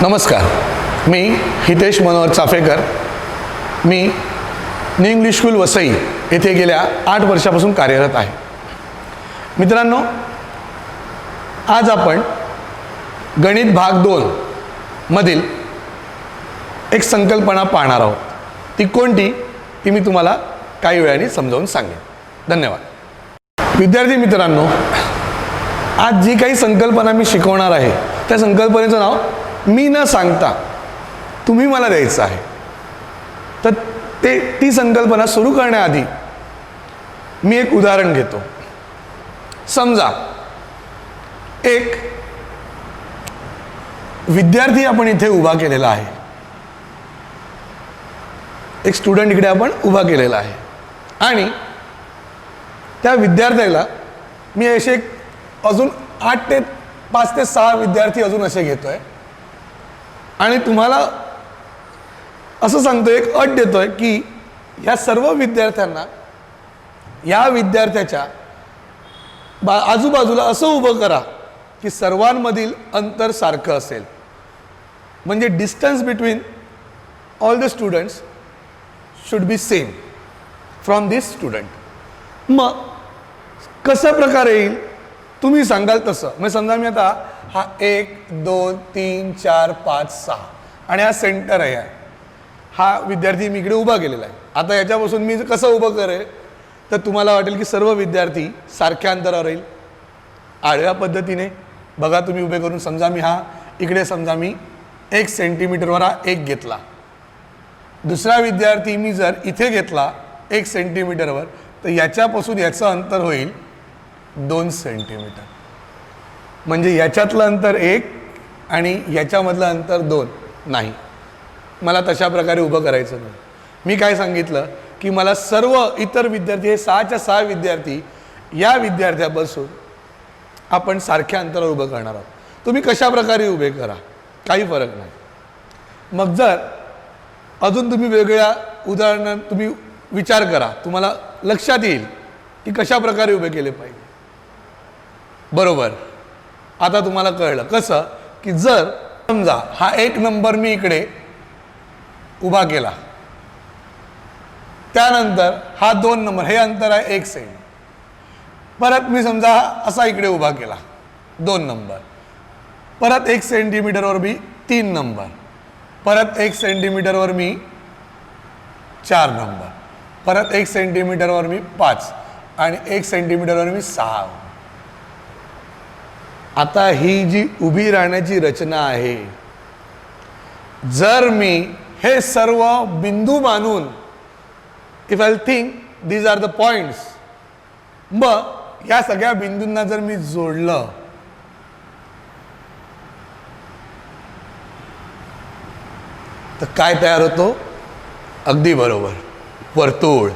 नमस्कार, मी हितेश मनोहर चाफेकर. मी new English school Vasai येथे गेल्या 8 वर्षापासून कार्यरत आहे. मित्रांनो, आज आपण गणित भाग 2 मधील एक संकल्पना पाहणार आहोत. ती कोणती ती मी तुम्हाला काही वेळाने समजावून सांगेन. धन्यवाद. विद्यार्थी मित्रांनो, आज जी काही संकल्पना मी शिकवणार आहे त्या संकल्पनेचं नाव मी न सांगता तुम्ही मला द्यायचं आहे. तर ती संकल्पना सुरू करण्याआधी मी एक उदाहरण घेतो. समजा एक विद्यार्थी आपण इथे उभा केलेला आहे. एक स्टुडंट इकडे आपण उभा केलेला आहे आणि त्या विद्यार्थ्याला मी असे अजून 5 ते 6 विद्यार्थी अजून असे घेतोय आणि तुम्हाला असं सांगतोय, एक अट देतोय की या सर्व विद्यार्थ्यांना या विद्यार्थ्याच्या आजूबाजूला असं उभं करा की सर्वांमधील अंतर सारखं असेल. म्हणजे distance between all the students should be same from this student. मग कशा प्रकारे येईल तुम्ही सांगाल तसं. मग समजा मी आता हा 1 2 3 4 5 6 आणि हा सेंटर आहे. हा विद्यार्थी मी इकडे उभा केलेला आहे. आता याच्यापासून मी कसं उभं करेल तर तुम्हाला वाटेल की सर्व विद्यार्थी सारख्या अंतरावर राहील. आडव्या पद्धतीने बघा तुम्ही उभे करून. समजा मी हा इकडे समजा मी 1 सेंटीमीटरवर हा 1 घेतला. दुसरा विद्यार्थी मी जर इथे घेतला 1 सेंटीमीटरवर तर याच्यापासून याचं अंतर होईल 2 सेंटीमीटर. म्हणजे याच्यातलं अंतर 1 आणि याच्यामधलं अंतर 2 नाही. मला तशा प्रकारे उभं करायचं नाही. मी काय सांगितलं की मला सर्व इतर विद्यार्थी, हे 6च्या 6 विद्यार्थी, या विद्यार्थ्यापासून आपण सारख्या अंतरावर उभं करणार आहोत. तुम्ही कशा प्रकारे उभे करा, काही फरक नाही. मग जर अजून तुम्ही वेगळ्या उदाहरणात तुम्ही विचार करा, तुम्हाला लक्षात येईल की कशा प्रकारे उभे केले पाहिजे. बरोबर. आता तुम्हाला कळलं कसं की जर समजा हा 1 नंबर मी इकडे उभा केला, त्यानंतर हा 2 नंबर, हे अंतर आहे 1 सेंट. परत मी समजा असा इकडे उभा केला 2 नंबर, परत 1 सेंटीमीटरवर मी 3 नंबर, परत 1 सेंटीमीटरवर मी 4 नंबर, परत 1 सेंटीमीटरवर मी 5 आणि 1 सेंटीमीटरवर मी 6. आता ही जी उभी राहण्याची रचना आहे, जर मी हे सर्व बिंदू मानून, if I think these are the points, मग या सगळ्या बिंदूंना जर मी जोडलं तर काय तयार होतो? अगदी बरोबर, वर्तुळ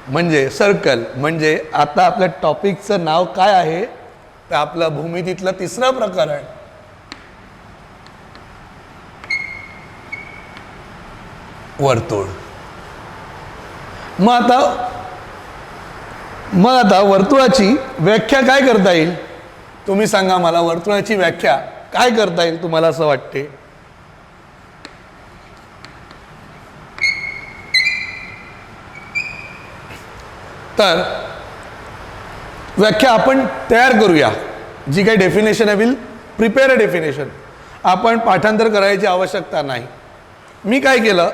म्हणजे सर्कल. म्हणजे आता आपल्या टॉपिकचं नाव काय आहे तर आपलं भूमितीतलं 3रं प्रकरण वर्तुळ. मग आता वर्तुळाची व्याख्या काय करता येईल? तुम्ही सांगा मला, वर्तुळाची व्याख्या काय करता येईल तुम्हाला असं वाटते? तर व्याख्या आपण तयार करूया. जी काही डेफिनेशन आहे, विल प्रिपेअर अ डेफिनेशन. आपण पाठांतर करायची आवश्यकता नाही. मी काय केलं,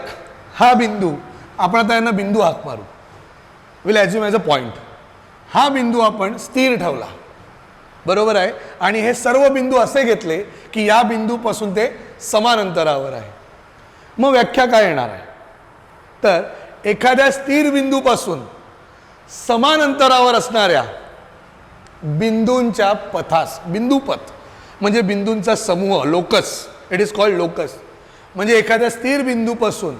हा बिंदू, आपण आता यांना बिंदू हाक मारू, will assume as a point. हा बिंदू आपण स्थिर ठेवला, बरोबर आहे. आणि हे सर्व बिंदू असे घेतले की या बिंदूपासून ते समान अंतरावर आहे. मग व्याख्या काय येणार आहे तर एखाद्या स्थिर बिंदूपासून समान अंतरावर असणाऱ्या बिंदूंच्या पथास, बिंदूपथ म्हणजे बिंदूंचा समूह, locus, it is called locus. म्हणजे एखाद्या स्थिर बिंदूपासून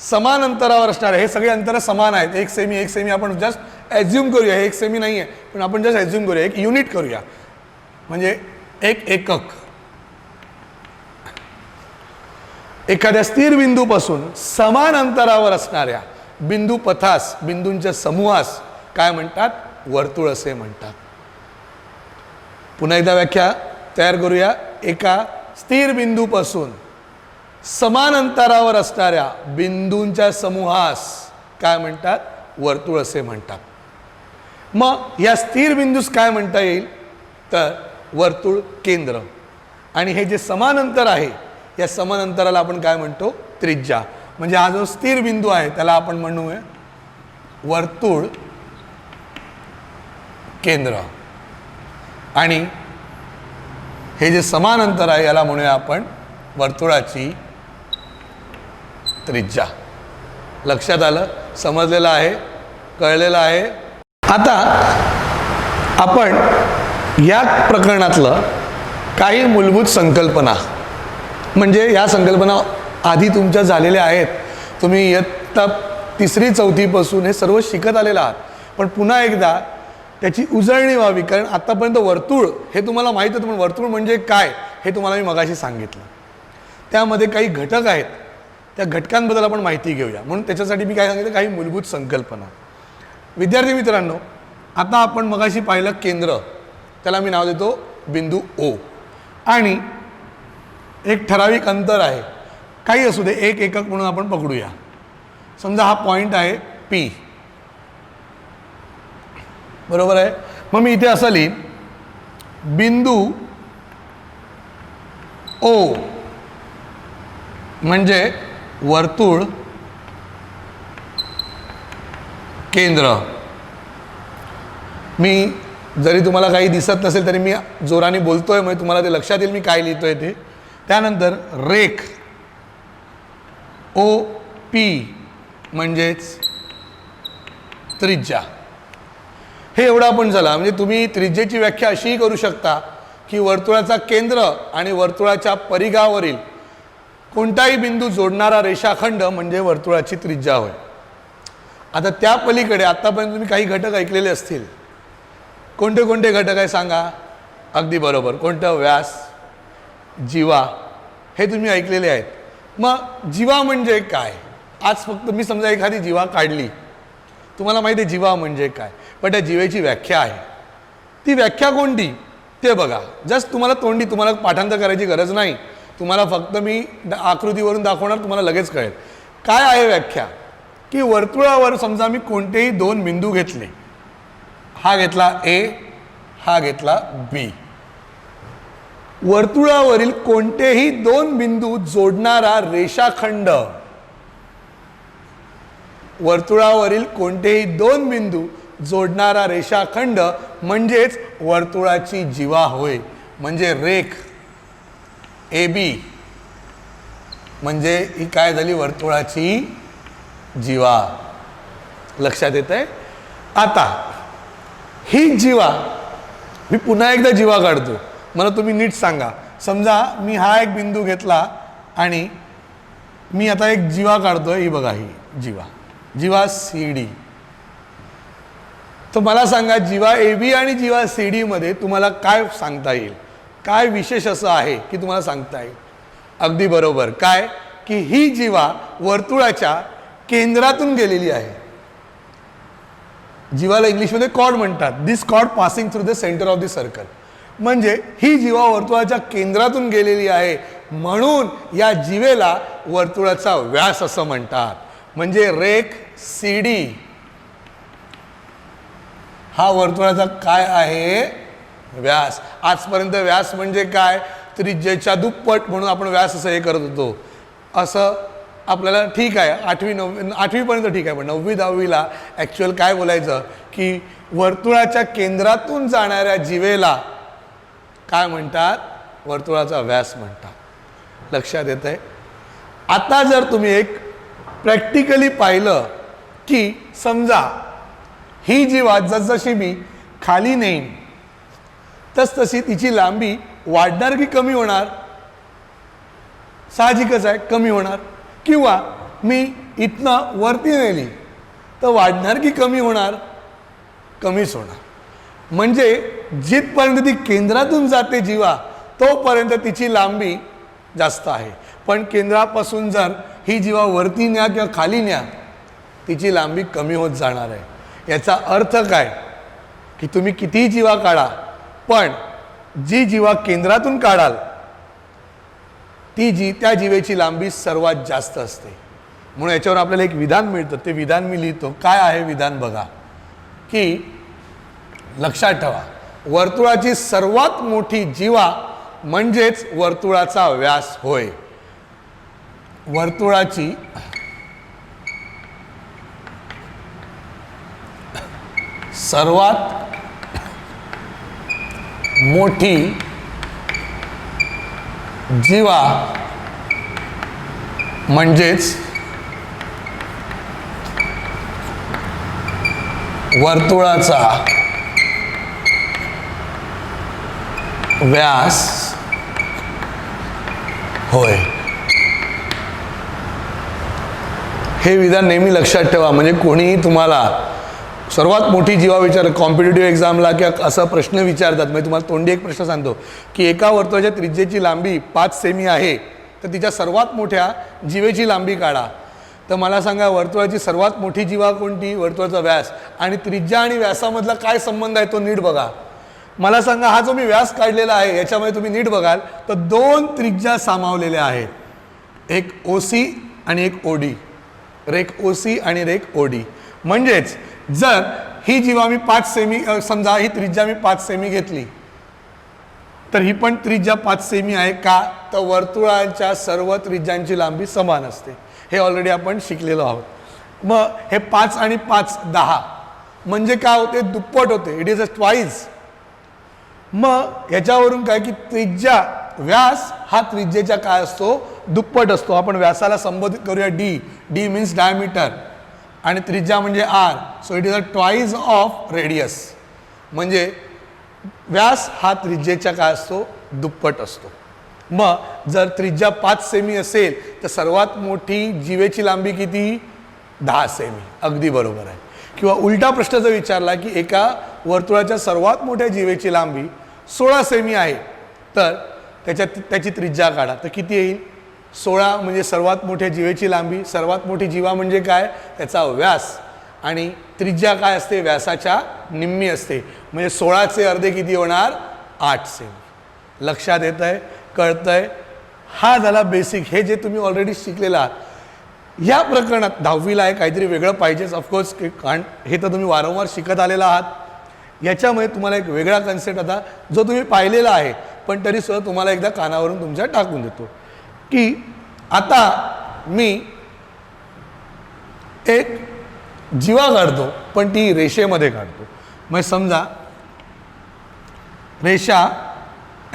समान अंतरावर असणारे, हे सगळे अंतर समान आहेत, 1 सेमी 1 सेमी, आपण जस्ट ॲज्युम करूया, हे 1 सेमी नाही आहे पण आपण जस्ट ॲज्युम करूया, 1 युनिट करूया, म्हणजे 1 एकक. एखाद्या स्थिर बिंदूपासून समान अंतरावर असणाऱ्या बिंदूपथास, बिंदूंच्या समूहास काय म्हणतात? वर्तुळ असे म्हणतात. पुन्हा एकदा व्याख्या तयार करूया. एका स्थिर बिंदूपासून समान अंतरावर असणाऱ्या बिंदूंच्या समूहास काय म्हणतात? वर्तुळ असे म्हणतात. मग या स्थिर बिंदूस काय म्हणता येईल? तर वर्तुळ केंद्र. आणि हे जे समान अंतर आहे या समान अंतराला आपण काय म्हणतो? त्रिज्या. म्हणजे हा जो स्थिर बिंदू आहे त्याला आपण म्हणूया वर्तुळ केंद्र. आणि हे जे समान अंतर आहे याला म्हणूया आपण वर्तुळाची त्रिज्या. लक्षात आलं? समजलेलं आहे? कळलेलं आहे? आता आपण या प्रकरणातलं काही मूलभूत संकल्पना, म्हणजे या संकल्पना आधी तुमच्या झालेल्या आहेत. तुम्ही इयत्ता 3री 4थी पासून हे सर्व शिकत आलेला आहात. पण पुन्हा एकदा त्याची उजळणी व्हावी, कारण आतापर्यंत वर्तुळ हे तुम्हाला माहीत होतं, पण वर्तुळ म्हणजे काय हे तुम्हाला मी मगाशी सांगितलं. त्यामध्ये काही घटक आहेत, त्या घटकांबद्दल आपण माहिती घेऊया. म्हणून त्याच्यासाठी मी काय सांगितलं? काही मूलभूत संकल्पना. विद्यार्थी मित्रांनो, आता आपण मगाशी पाहिलं केंद्र, त्याला मी नाव देतो बिंदू ओ. आणि एक ठराविक अंतर आहे, काही असू दे, 1 एकक म्हणून आपण पकडूया. समजा हा पॉईंट आहे पी, बरोबर आहे. मग मी इथे असं लिहीन बिंदू ओ म्हणजे वर्तुळ केंद्र. मी जरी तुम्हाला काही दिसत नसेल तरी मी जोराने बोलतोय, म्हणजे तुम्हाला ते लक्षात येईल मी काय लिहितोय ते. त्यानंतर रेख ओ पी म्हणजेच त्रिज्या. हे एवढं आपण झाला. म्हणजे तुम्ही त्रिज्येची व्याख्या अशीही करू शकता की वर्तुळाचा केंद्र आणि वर्तुळाच्या परिघावरील कोणताही बिंदू जोडणारा रेषाखंड म्हणजे वर्तुळाची त्रिज्या होय. आता त्या पलीकडे आतापर्यंत तुम्ही काही घटक ऐकलेले असतील. कोणते कोणते घटक आहे सांगा? अगदी बरोबर. कोणतं? व्यास, जीवा, हे तुम्ही ऐकलेले आहेत. मग जीवा म्हणजे काय? आज फक्त मी समजा एखादी जीवा काढली, तुम्हाला माहिती आहे जीवा म्हणजे काय, पण त्या जीवेची व्याख्या आहे. ती व्याख्या कोणती ते बघा. जस्ट तुम्हाला तोंडी, तुम्हाला पाठांतर करायची गरज नाही. तुम्हाला फक्त मी आकृतीवरून दाखवणार, तुम्हाला लगेच कळेल. काय आहे व्याख्या? की वर्तुळावर समजा मी कोणतेही 2 बिंदू घेतले, हा घेतला ए, हा घेतला बी. वर्तुळावरील कोणतेही 2 बिंदू जोडणारा रेषाखंड, वर्तुळावरील कोणतेही 2 बिंदू जोडणारा रेषाखंड म्हणजेच वर्तुळाची जीवा होय. म्हणजे रेख ए बी म्हणजे ही काय झाली? वर्तुळाची जीवा. लक्षात येत आहे? आता ही जीवा, मी पुन्हा एकदा जीवा काढतो, मला तुम्ही नीट सांगा. समजा मी हा एक बिंदू घेतला आणि मी आता एक जीवा काढतोय. ही बघा, ही जीवा, जीवा सी डी. तर मला सांगा जीवा ए बी आणि जीवा सी डी मध्ये तुम्हाला काय सांगता येईल? काय विशेष असं आहे की तुम्हाला सांगता येईल? अगदी बरोबर. काय? की ही जीवा वर्तुळाच्या केंद्रातून गेलेली आहे. जीवाला इंग्लिशमध्ये कॉर्ड म्हणतात. दिस cord passing through the centre of the circle. म्हणजे ही जीवा वर्तुळाच्या केंद्रातून गेलेली आहे, म्हणून या जीवेला वर्तुळाचा व्यास असं म्हणतात. म्हणजे रेख सी डी हा वर्तुळाचा काय आहे? व्यास. आजपर्यंत व्यास म्हणजे काय? त्रिज्येच्या दुप्पट, म्हणून आपण व्यास असं हे करत होतो. असं आपल्याला ठीक आहे, 8वी 9वी 8वीपर्यंत ठीक आहे, पण 9वी 10वीला ॲक्च्युअल काय बोलायचं की वर्तुळाच्या केंद्रातून जाणाऱ्या जीवेला काय म्हणतात? वर्तुळाचा व्यास म्हणतात. लक्षात येत आहे? आता जर तुम्ही एक प्रॅक्टिकली पाहिलं की समजा ही जीवा जसजशी मी खाली नेईन तसतशी तिची लांबी वाढणार की कमी होणार? साहजिकच आहे, कमी होणार. किंवा मी इथनं वरती नेली तर वाढणार की कमी होणार? कमीच होणार. म्हणजे जिथपर्यंत ती केंद्रातून जाते जीवा तोपर्यंत तिची लांबी जास्त आहे. पण केंद्रापासून जर ही जीवा वरती न्या किंवा खाली न्या, तिची लांबी कमी होत जाणार आहे. याचा अर्थ काय? की तुम्ही कितीही जीवा काढा, पण जी जीवा केंद्रातून काढाल त्या जीवेची लांबी सर्वात जास्त असते. म्हणून याच्यावर आपल्याला एक विधान मिळतं. ते विधान मी लिहितो. काय आहे विधान बघा, की लक्षात ठेवा, वर्तुळाची सर्वात मोठी जीवा म्हणजेच वर्तुळाचा व्यास होय. वर्तुळाची सर्वात मोठी जीवा म्हणजेच वर्तुळाचा व्यास होय. हे विधान नेहमी लक्षात ठेवा. म्हणजे कोणीही तुम्हाला सर्वात मोठी जीवा विचार कॉम्पिटिटिव्ह एक्झामला किंवा असा प्रश्न विचारतात, म्हणजे तुम्हाला तोंडी एक प्रश्न सांगतो की एका वर्तुळाच्या त्रिज्येची लांबी 5 सेमी आहे, तर तिच्या सर्वात मोठ्या जीवेची लांबी काढा. तर मला सांगा, वर्तुळाची सर्वात मोठी जीवा कोणती? वर्तुळाचा व्यास. आणि त्रिज्या आणि व्यासामधला काय संबंध आहे तो नीट बघा. मला सांगा, हा जो मी व्यास काढलेला आहे याच्यामध्ये तुम्ही नीट बघाल तर 2 त्रिज्या सामावलेल्या आहेत, एक ओसी आणि एक ओडी. रेख ओसी आणि रेख ओडी. म्हणजेच जर ही जीवा मी 5 सेमी, समजा ही त्रिज्या मी 5 सेमी घेतली, तर ही पण त्रिज्या 5 सेमी आहे का? तर वर्तुळाच्या सर्व त्रिज्यांची लांबी समान असते. हे ऑलरेडी आपण शिकलेलो आहोत. मग हे 5 आणि 5 10 म्हणजे काय होते? दुप्पट होते. It is a twice. मग याच्यावरून काय की त्रिज्या व्यास हा त्रिज्येच्या काय असतो? दुप्पट असतो. आपण व्यासाला संबोधित करूया डी. डी मीन्स डायमीटर आणि त्रिज्या म्हणजे R. So it is a twice of radius. म्हणजे व्यास हा त्रिज्येच्या काय असतो? दुप्पट असतो. मग जर त्रिज्या 5 सेमी असेल तर सर्वात मोठी जीवेची लांबी किती? 10 सेमी. अगदी बरोबर आहे. किंवा उलटा प्रश्न जर विचारला की एका वर्तुळाच्या सर्वात मोठ्या जीवेची लांबी 16 सेमी आहे, तर त्याची त्रिज्या काढा. तर किती येईल? 16 म्हणजे सर्वात मोठ्या जीवेची लांबी. सर्वात मोठी जीवा म्हणजे काय? त्याचा व्यास. आणि त्रिज्या काय असते? व्यासाच्या निम्मी असते. म्हणजे 16चे अर्धे किती होणार? 8 सेमी. लक्षात येत आहे? कळतंय? हा झाला बेसिक. हे जे तुम्ही ऑलरेडी शिकलेला आहात. या प्रकरणात 10वीला आहे काहीतरी वेगळं पाहिजेच ऑफकोर्स, कारण हे तर तुम्ही वारंवार शिकत आलेला आहात. याच्यामुळे तुम्हाला एक वेगळा कन्सेप्ट आता जो तुम्ही पाहिलेला आहे पण तरीसुद्धा तुम्हाला एकदा कानावरून तुमच्या टाकून देतो की आता मी एक जीवा काढतो पण ती रेषेमध्ये काढतो. मग समजा रेषा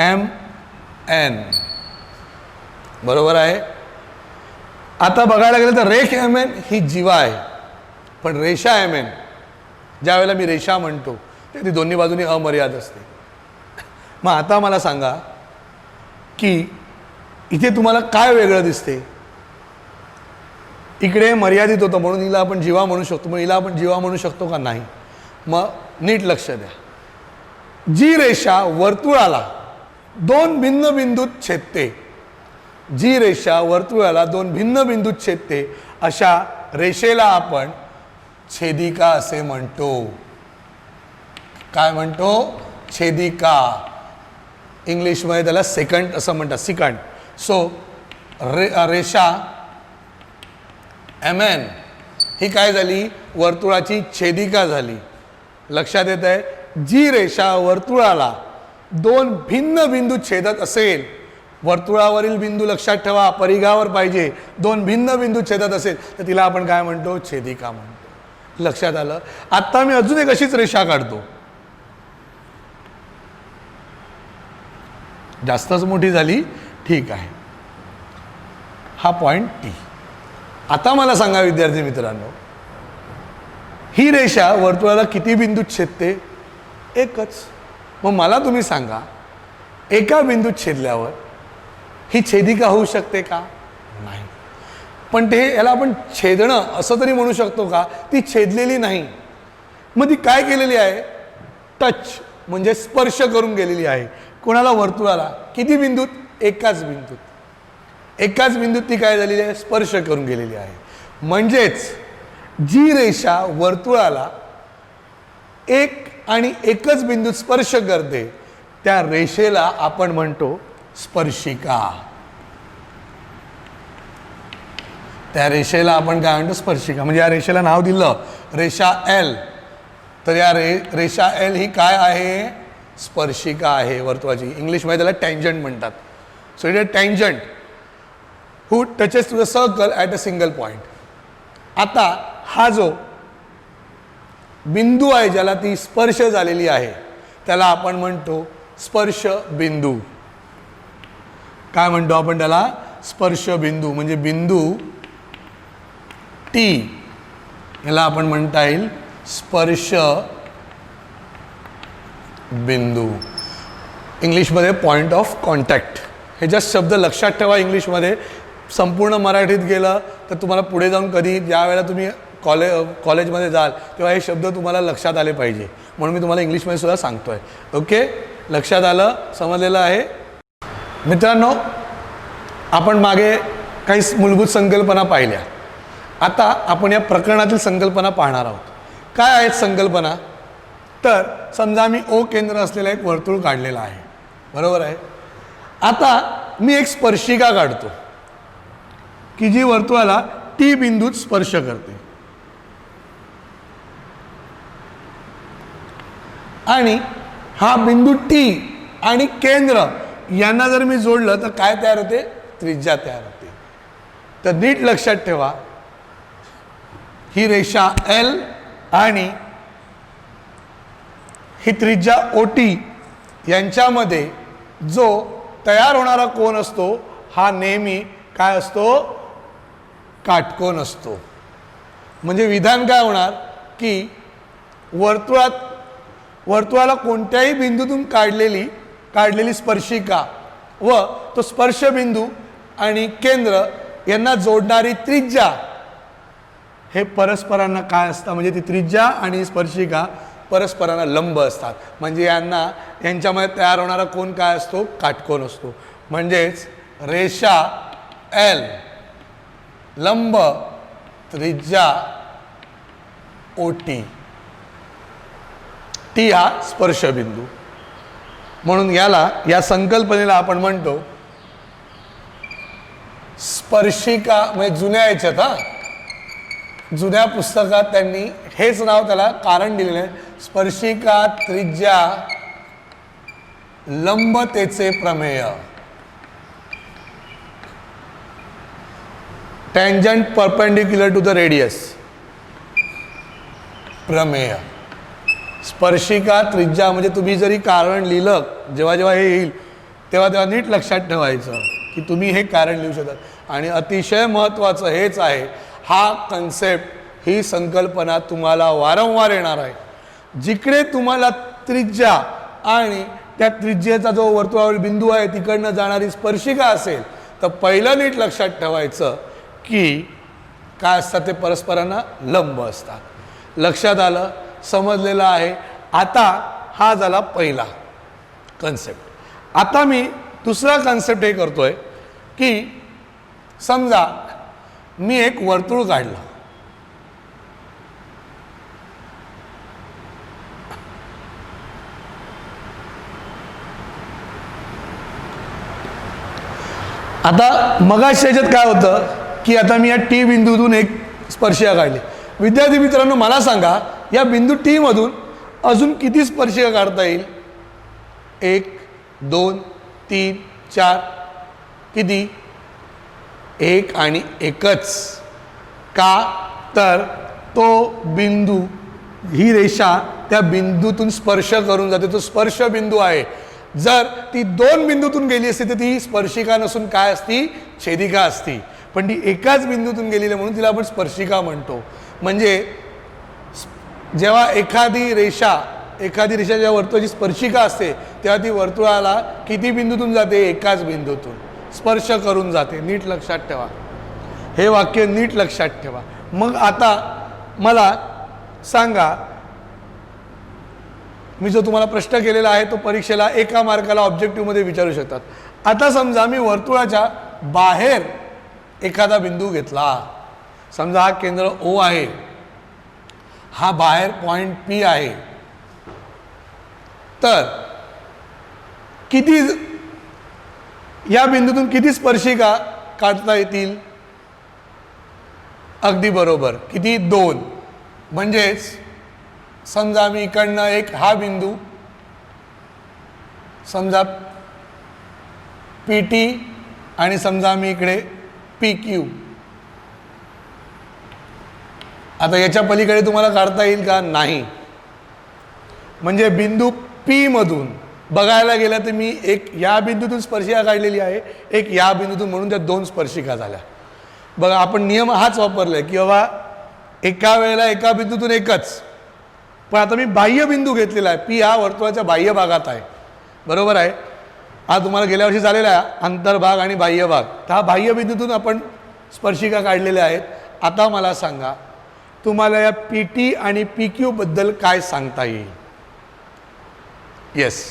MN, बरोबर आहे. आता बघायला गेलं तर रेख MN ही जीवा आहे, पण रेषा MN ज्या वेळेला मी रेषा म्हणतो ते ती दोन्ही बाजूनी अमर्याद असते. मग आता मला सांगा की इथे तुम्हाला काय वेगळं दिसते? इकडे मर्यादित होतं म्हणून हिला आपण जीवा म्हणू शकतो, मग हिला आपण जीवा म्हणू शकतो का? नाही. मग नीट लक्ष द्या. जी रेषा वर्तुळाला 2 भिन्न बिंदूत छेदते, जी रेषा वर्तुळाला 2 भिन्न बिंदूत छेदते अशा रेषेला आपण छेदिका असे म्हणतो. काय म्हणतो? छेदिका. इंग्लिशमध्ये त्याला सेकंड असं म्हणतात, सिकंड. सो रेषा MN ही काय झाली? वर्तुळाची छेदिका झाली. लक्षात येत आहे? जी रेषा वर्तुळाला 2 भिन्न बिंदू छेदत असेल, वर्तुळावरील बिंदू लक्षात ठेवा, परिघावर पाहिजे, 2 भिन्न बिंदू छेदत असेल तर तिला आपण काय म्हणतो? छेदिका म्हणतो. लक्षात आलं? आता मी अजून एक अशीच रेषा काढतो, जास्तच मोठी झाली, ठीक आहे. हा पॉइंट T. आता मला सांगा विद्यार्थी मित्रांनो, ही रेषा वर्तुळाला किती बिंदूत छेदते? एकच. मग मला तुम्ही सांगा, एका बिंदूत छेदल्यावर ही छेदिका होऊ शकते का? नाही. पण ते याला आपण छेदणं असं तरी म्हणू शकतो का? ती छेदलेली नाही. मग ती काय केलेली आहे? टच म्हणजे स्पर्श करून गेलेली आहे. कोणाला? वर्तुळाला. किती बिंदूत? एकाच बिंदूत. एकाच बिंदूत ती काय झालेली आहे? स्पर्श करून गेलेली आहे. म्हणजेच जी रेषा वर्तुळाला एक आणि एकच बिंदूत स्पर्श करते त्या रेषेला आपण म्हणतो स्पर्शिका. त्या रेषेला आपण काय म्हणतो स्पर्शिका. म्हणजे या रेषेला नाव दिलं रेषा एल, तर या रेषा एल ही काय आहे स्पर्शिका आहे वर्तुळाची. इंग्लिशमध्ये त्याला टँजंट म्हणतात. So it is tangent who touches to the circle at a single point. आता हा जो बिंदू आहे ज्याला ती स्पर्श झालेली आहे त्याला आपण म्हणतो स्पर्श बिंदू. काय म्हणतो आपण त्याला स्पर्श बिंदू. म्हणजे बिंदू टी याला आपण म्हणता येईल स्पर्श बिंदू. इंग्लिशमध्ये पॉइंट ऑफ कॉन्टॅक्ट. हे जस्ट शब्द लक्षात ठेवा. इंग्लिशमध्ये संपूर्ण मराठीत गेलं तर तुम्हाला पुढे जाऊन कधी ज्या वेळेला तुम्ही कॉलेजमध्ये जाल तेव्हा हे शब्द तुम्हाला लक्षात आले पाहिजे, म्हणून मी तुम्हाला इंग्लिशमध्ये सुद्धा सांगतोय. ओके, लक्षात आलं, समजलेलं आहे मित्रांनो. आपण मागे काही मूलभूत संकल्पना पाहिल्या. आता आपण या प्रकरणातील संकल्पना पाहणार आहोत. काय आहेत संकल्पना? तर समजा मी ओ केंद्र असलेलं एक वर्तुळ काढलेलं आहे, बरोबर आहे. आता मी एक स्पर्शिका काढतो की जी वर्तुळाला टी बिंदूत स्पर्श करते. आणि हा बिंदू टी आणि केंद्र यांना जर मी जोडलं तर काय तयार होते? त्रिज्या तयार होते. तर नीट लक्षात ठेवा, ही रेषा एल आणि ही त्रिज्या ओटी यांच्यामध्ये जो तयार होणारा कोन असतो हा नेहमी काय असतो? काटकोन असतो. म्हणजे विधान काय होणार की वर्तुळाला कोणत्याही बिंदूतून काढलेली स्पर्शिका व तो स्पर्श बिंदू आणि केंद्र यांना जोडणारी त्रिज्या हे परस्परांना काय असतं? म्हणजे ती त्रिज्या आणि स्पर्शिका परस्परांना लंब असतात. म्हणजे यांच्यामध्ये तयार होणारा कोन काय असतो? काटकोन असतो. म्हणजेच रेषा एल लंब त्रिज्या ओटी, टी हा स्पर्शबिंदू. म्हणून या संकल्पनेला आपण म्हणतो स्पर्शिका. म्हणजे जुन्या याच्यात जुन्या पुस्तकात त्यांनी हेच नाव त्याला कारण दिलेलं आहे, स्पर्शिका त्रिज्या लंबतेचे प्रमेय. Tangent perpendicular to the radius प्रमेय. स्पर्शिका त्रिज्या म्हणजे तुम्ही जरी कारण लिहिलं, जेव्हा जेव्हा हे येईल तेव्हा तेव्हा नीट लक्षात ठेवायचं की तुम्ही हे कारण लिहू शकता. आणि अतिशय महत्त्वाचं हेच आहे, हा कन्सेप्ट ही संकल्पना तुम्हाला वारंवार येणार आहे. जिकडे तुम्हाला त्रिज्या आणि त्या त्रिज्येचा जो वर्तुळावरील बिंदू आहे तिकडनं जाणारी स्पर्शिका असेल तर पहिलं नीट लक्षात ठेवायचं की काय असतात? ते परस्परांना लंब असतात. लक्षात आलं, समजलेलं आहे. आता हा झाला पहिला कन्सेप्ट. आता मी दुसरा कन्सेप्ट हे करतोय की समजा मी एक वर्तुळ काढलं. आता मगाशी याच्यात काय होतं की आता मी या टी बिंदूतून एक स्पर्शिका काढली. विद्यार्थी मित्रांनो, मला सांगा या बिंदू टी मधून अजून किती स्पर्शिका काढता येईल? 1 2 3 4 किती? 1 आणि 1च. का? तर तो बिंदू, ही रेषा त्या बिंदूतून स्पर्श करून जाते, तो स्पर्श बिंदू आहे. जर ती 2 बिंदूतून गेली असती तर ती स्पर्शिका नसून काय असती? छेदिका असती. पण ती एकाच बिंदूतून गेलेली म्हणून तिला आपण स्पर्शिका म्हणतो. म्हणजे जेव्हा एखादी रेषा जेव्हा वर्तुळाची स्पर्शिका असते तेव्हा ती वर्तुळाला किती बिंदूतून जाते? एकाच बिंदूतून स्पर्श करून जाते. नीट लक्षात ठेवा, हे वाक्य नीट लक्षात ठेवा. मग आता मला सांगा, मी जो तुम्हाला प्रश्न केलेला आहे तो परीक्षेला एका मार्काला ऑब्जेक्टिव्हमध्ये विचारू शकतात. आता समजा मी वर्तुळाच्या बाहेर एखादा बिंदू घेतला. समजा हा केंद्र ओ आहे, हा बाहेर पॉइंट पी आहे. तर किती या बिंदूतून किती स्पर्शिका काढता येतील? अगदी बरोबर. किती? 2. म्हणजेच समजा मी इकडनं एक हा बिंदू समजा पी टी आणि समजा मी इकडे पी क्यू. आता याच्या पलीकडे तुम्हाला काढता येईल का? नाही. म्हणजे बिंदू पी मधून बघायला गेलं तर मी एक या बिंदूतून स्पर्शिका काढलेली आहे, एक या बिंदूतून, म्हणून त्या 2 स्पर्शिका झाल्या. बघा आपण नियम हाच वापरलाय की बाबा एका वेळेला एका बिंदूतून एकच. पण आता मी बाह्य बिंदू घेतलेला आहे. पी हा वर्तुळाच्या बाह्य भागात आहे, बरोबर आहे. हा तुम्हाला गेल्या वर्षी झालेला आहे अंतर्भाग आणि बाह्य भाग. तर हा बाह्य बिंदूतून आपण स्पर्शिका काढलेल्या आहेत. आता मला सांगा तुम्हाला या पी टी आणि पी क्यू बद्दल काय सांगता येईल? येस,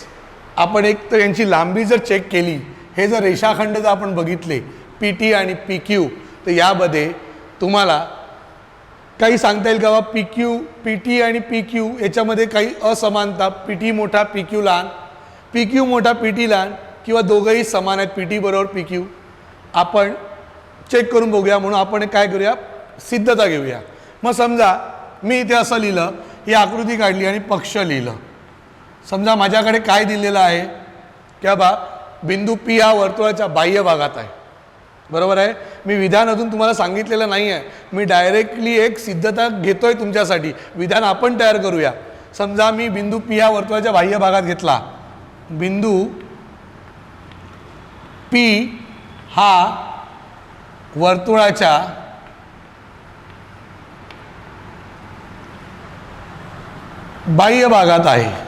आपण एक तर यांची लांबी जर चेक केली, हे जर रेषाखंड जर आपण बघितले पी टी आणि पी क्यू, तर यामध्ये तुम्हाला काही सांगता येईल का? बा पी क्यू, पी टी आणि पी क्यू याच्यामध्ये काही असमानता, पी टी मोठा पी क्यू लहान, पी क्यू मोठा पी टी लहान, किंवा दोघंही समान आहेत पी टी बरोबर पी क्यू? आपण चेक करून बघूया. म्हणून आपण काय करूया? सिद्धता घेऊया. मग समजा मी इथे असं लिहिलं, ही आकृती काढली आणि पक्ष लिहिलं. समजा माझ्याकडे काय दिलेलं आहे की बा बिंदू पी हा वर्तुळाच्या बाह्य भागात आहे, बरोबर आहे. मी विधान अजून तुम्हाला सांगितलेलं नाही आहे, मी डायरेक्टली एक सिद्धता घेतोय तुमच्यासाठी. विधान आपण तयार करूया. समजा मी बिंदू पी हा वर्तुळाच्या बाह्य भागात घेतला. बिंदू पी हा वर्तुळाच्या बाह्य भागात आहे.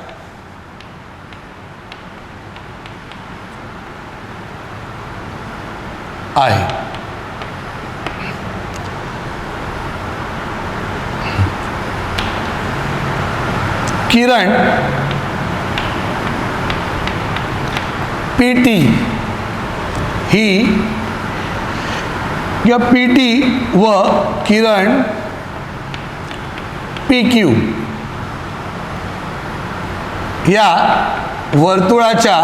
किरण पी टी ही या पी टी व किरण पी क्यू या वर्तुळाच्या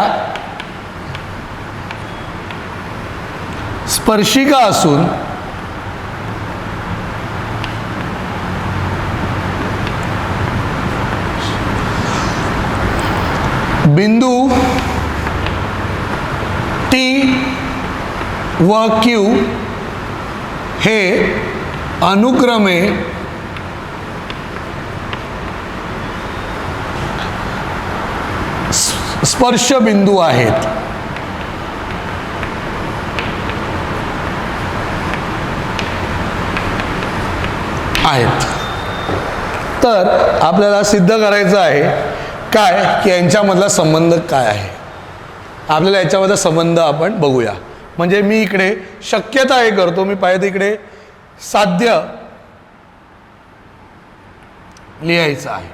स्पर्शिका असून बिंदू टी व क्यू हे अनुक्रमे स्पर्श बिंदू आहेत. तर आपल्याला सिद्ध करायचं आहे काय की यांच्यामधला संबंध काय आहे. आपल्याला याच्यामधला संबंध आपण बघूया. म्हणजे मी इकडे शक्यता हे करतो, मी पाहिजे इकडे साध्य लिहायचं आहे.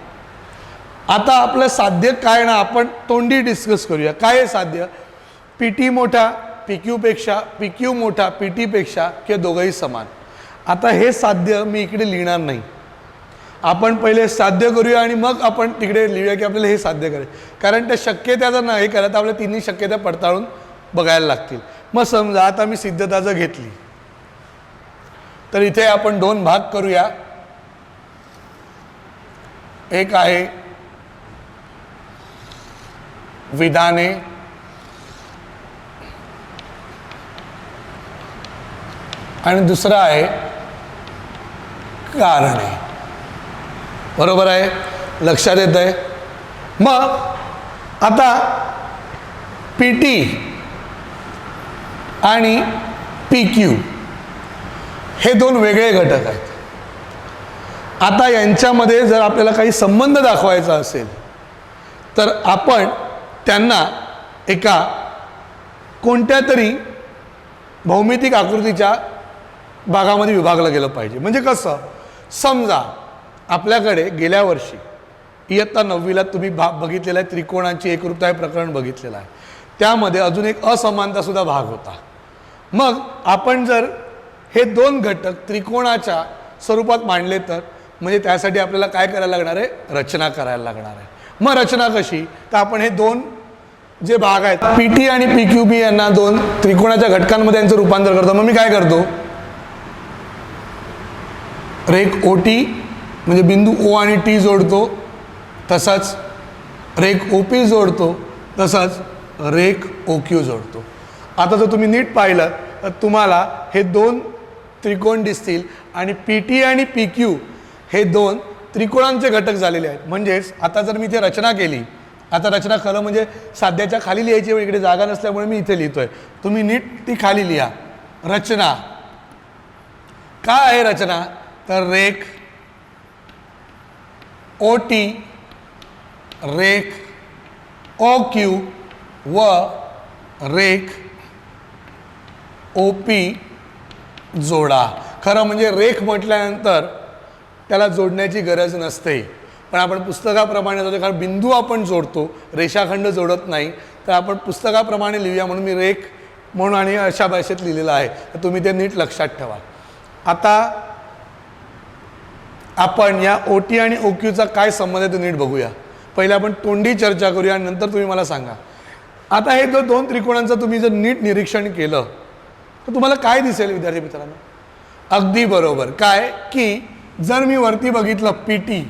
आता आपलं साध्य काय ना आपण तोंडी डिस्कस करूया. काय आहे साध्य? पी टी मोठा पी क्यू पेक्षा, पी क्यू मोठा पी टी पेक्षा, किंवा दोघंही समान. आता हे साध्य मी इकडे लिहिणार नाही. आपण पहिले साध्य करूया आणि मग आपण तिकडे लिहूया की आपल्याला हे साध्य करायचं. कारण त्या शक्यता जर नाही करत तर आपल्याला तिन्ही शक्यता पडताळून बघायला लागतील. मग समजा आता मी सिद्धता जर घेतली तर इथे आपण 2 भाग करूया. एक आहे विधाने आणि दुसरा आहे कारणे. बरोबर आहे, लक्षात येत आहे. मग आता पी टी आणि पी क्यू हे 2 वेगळे घटक आहेत. आता यांच्यामध्ये जर आपल्याला काही संबंध दाखवायचा असेल तर आपण त्यांना एका कोणत्या तरी भौमितिक आकृतीच्या भागामध्ये विभागलं गेलं पाहिजे. म्हणजे कसं? समजा आपल्याकडे गेल्या वर्षी इयत्ता 9वीला तुम्ही बघितलेला आहे त्रिकोणांची एकरूपता हे प्रकरण बघितलेलं आहे. त्यामध्ये अजून एक असमानतासुद्धा भाग होता. मग आपण जर हे 2 घटक त्रिकोणाच्या स्वरूपात मांडले तर म्हणजे त्यासाठी आपल्याला काय करायला लागणार आहे? रचना करायला लागणार आहे. मग रचना कशी? तर आपण हे 2 जे भाग आहेत पी टी आणि पी क्यू बी यांना 2 त्रिकोणाच्या घटकांमध्ये यांचं रूपांतर करतो. मग मी काय करतो? रेख ओ टी म्हणजे बिंदू ओ आणि टी जोडतो, तसंच रेख ओ पी जोडतो, तसंच रेख ओ क्यू जोडतो. आता जर तुम्ही नीट पाहिलं तर तुम्हाला हे दोन त्रिकोण दिसतील आणि पी टी आणि पी क्यू हे दोन त्रिकोणांचे घटक झालेले आहेत. म्हणजेच आता जर मी इथे रचना केली, आता रचना खरं म्हणजे साध्याच्या खाली लिहायची, इकडे जागा नसल्यामुळे मी इथे लिहितोय, तुम्ही नीट ती खाली लिहा. रचना काय आहे? रचना तर रेख ओ टी, रेख ओ क्यू व रेख ओ पी जोडा. खरं म्हणजे रेख म्हटल्यानंतर त्याला जोडण्याची गरज नसते, पण आपण पुस्तकाप्रमाणे जोडतो, कारण बिंदू आपण जोडतो, रेषाखंड जोडत नाही. तर आपण पुस्तकाप्रमाणे लिहूया म्हणून मी रेख म्हणून आणि अशा भाषेत लिहिलेलं आहे, तर तुम्ही ते नीट लक्षात ठेवा. आता आपण या ओ टी आणि ओ क्यूचा काय संबंध आहे ते नीट बघूया. पहिले आपण तोंडी चर्चा करूया आणि नंतर तुम्ही मला सांगा. आता हे जो दोन त्रिकोणांचं तुम्ही जर नीट निरीक्षण केलं तर तुम्हाला काय दिसेल विद्यार्थी मित्रांनो? अगदी बरोबर. काय की जर मी वरती बघितलं पी टी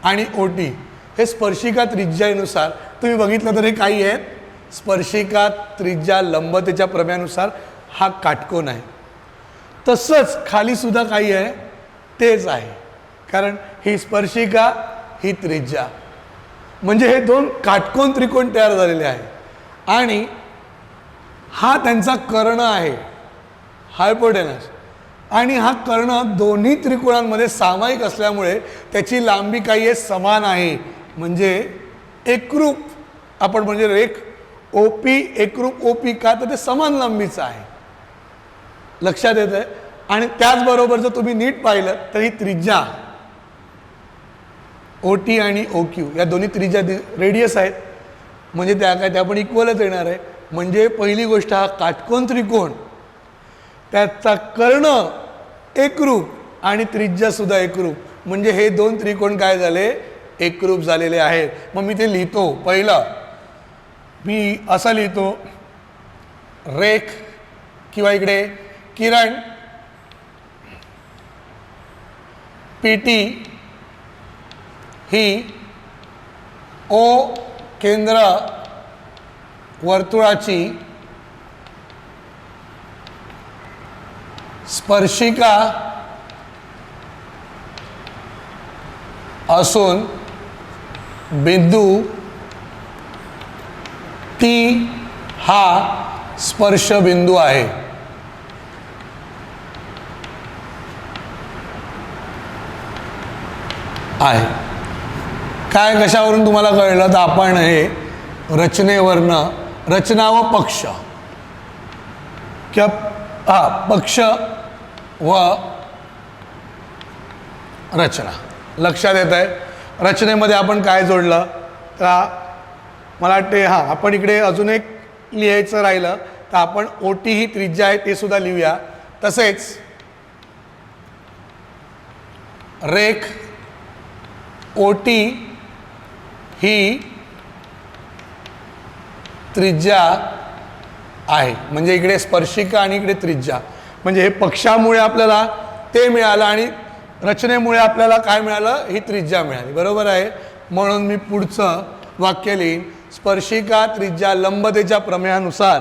आणि ओ टी हे स्पर्शिका त्रिज्यानुसार तुम्ही बघितलं तर हे काही आहेत, स्पर्शिका त्रिज्या लंबतेच्या प्रमेयानुसार हा काटकोन आहे. तसंच खाली सुद्धा काही आहे, तेच आहे, कारण ही स्पर्शिका ही त्रिज्या, म्हणजे हे दोन काटकोन त्रिकोण तयार झालेले आहे. आणि हा त्यांचा कर्ण आहे, हायपोटेनस, आणि हा कर्ण दोन्ही त्रिकोणांमध्ये सामायिक असल्यामुळे त्याची लांबी काही आहे समान आहे, म्हणजे एकरूप. आपण म्हणजे रेख ओ पी एकरूप ओ पी का, तर ते समान लांबीचं आहे. लक्षात येत आहे? आणि त्याचबरोबर जर तुम्ही नीट पाहिलं तर ही त्रिज्या ओ टी आणि ओ क्यू या दोन्ही त्रिज्या रेडियस आहेत, म्हणजे त्या काय त्या पण इक्वलच येणार आहे. म्हणजे पहिली गोष्ट, हा काटकोन त्रिकोण त्याचा कर्ण एकरूप आणि त्रिज्या सुद्धा एकरूप, म्हणजे हे दोन त्रिकोण काय झाले? एकरूप झालेले आहेत. मग मी ते लिहितो. पहिलं मी असं लिहितो, रेख किंवा इकडे किरण पी टी ही ओ केंद्र वर्तुळाची स्पर्शिका असून बिंदू टी हा स्पर्श बिंदू आहे. काय कशावरून तुम्हाला कळलं? तर आपण हे रचनेवरनं, रचना व पक्ष किंवा पक्ष व रचना लक्षात येत आहे. रचनेमध्ये आपण काय जोडलं तर मला वाटते आपण इकडे अजून एक लिहायचं राहिलं तर आपण ओ टी ही त्रिज्या आहे ते सुद्धा लिहूया. तसेच रेख ओ टी ही त्रिज्या आहे, म्हणजे इकडे स्पर्शिका आणि इकडे त्रिज्या, म्हणजे हे पक्षामुळे आपल्याला ते मिळालं आणि रचनेमुळे आपल्याला काय मिळालं? ही त्रिज्या मिळाली. बरोबर आहे. म्हणून मी पुढचं वाक्य लिहीन, स्पर्शिका त्रिज्या लंबतेच्या प्रमेयानुसार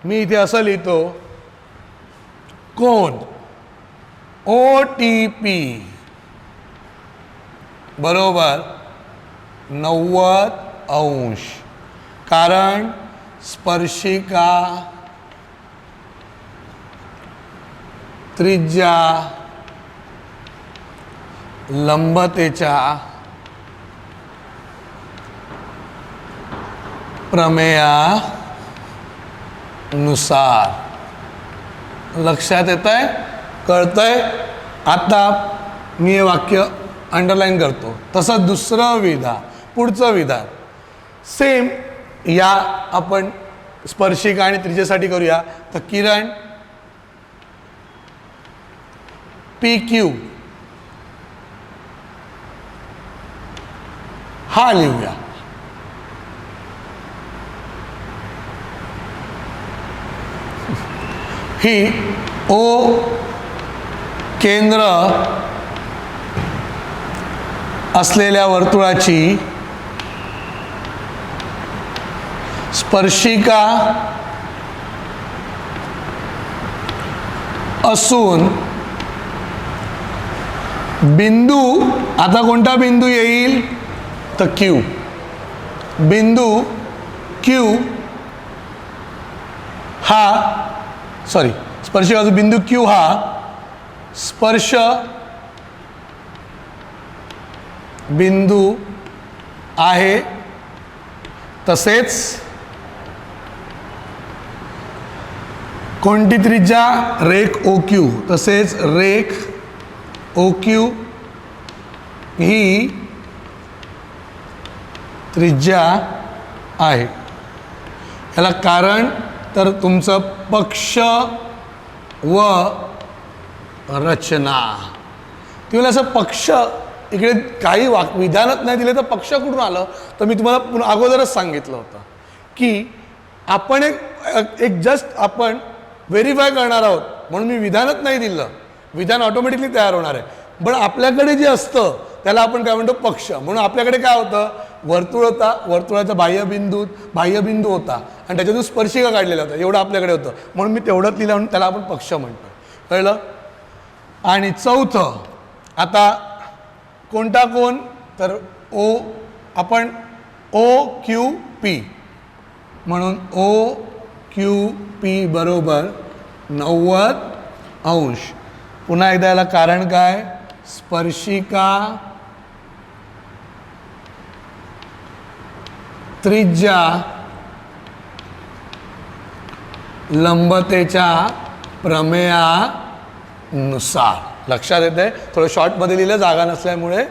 मी इथे असं लिहितो, कोन ओ टी पी बरोबर 90 अंश, कारण स्पर्शिका त्रिज्या लंबतेच्या प्रमेयानुसार. लक्षात येत आहे? कळतंय? आता मी हे वाक्य अंडरलाईन करतो. तसं दुसरं विधान, पुढचं विधान सेम या आपण स्पर्शिका आणि त्रिज्येसाठी करूया. तर किरण पी क्यू हा लिहूया. ही ओ केंद्र असलेल्या वर्तुळाची स्पर्शिका असून बिंदू, आता कोणता बिंदू येईल तर क्यू, बिंदू क्यू हा सॉरी स्पर्शिका बिंदू क्यू हा स्पर्श बिंदू आहे, तसेच कोणती त्रिज्या, रेख ओ क्यू, तसेच रेख ओ क्यू ही त्रिज्या आहे. याला कारण तर तुमचं पक्ष व रचना. तुम्हाला असं पक्ष इकडे काही विधानच नाही दिले तर पक्ष कुठून आलं, तर मी तुम्हाला अगोदरच सांगितलं होतं की आपण एक जस्ट आपण व्हेरीफाय करणार आहोत म्हणून मी विधानच नाही दिलं, विधान ऑटोमॅटिकली तयार होणार आहे. पण आपल्याकडे जे असतं त्याला आपण काय म्हणतो पक्ष. म्हणून आपल्याकडे काय होतं, वर्तुळ होता, वर्तुळाचा बाह्यबिंदू होता आणि त्याच्यातून स्पर्शिका काढलेला होता, एवढं आपल्याकडे होतं म्हणून मी तेवढंच लिहिलं म्हणून त्याला आपण पक्ष म्हणतो. कळलं. आणि चौथं, आता कोणता कोण तर ओ, आपण ओ क्यू पी म्हणून ओ क्यू पी बरोबर 90 अंश. पुन्हा एकदा याला कारण काय, स्पर्शिका त्रिज्या लंबतेच्या प्रमेयानुसार. लक्षात येते, थोडं शॉर्टमध्ये लिहिलं जागा नसल्यामुळे.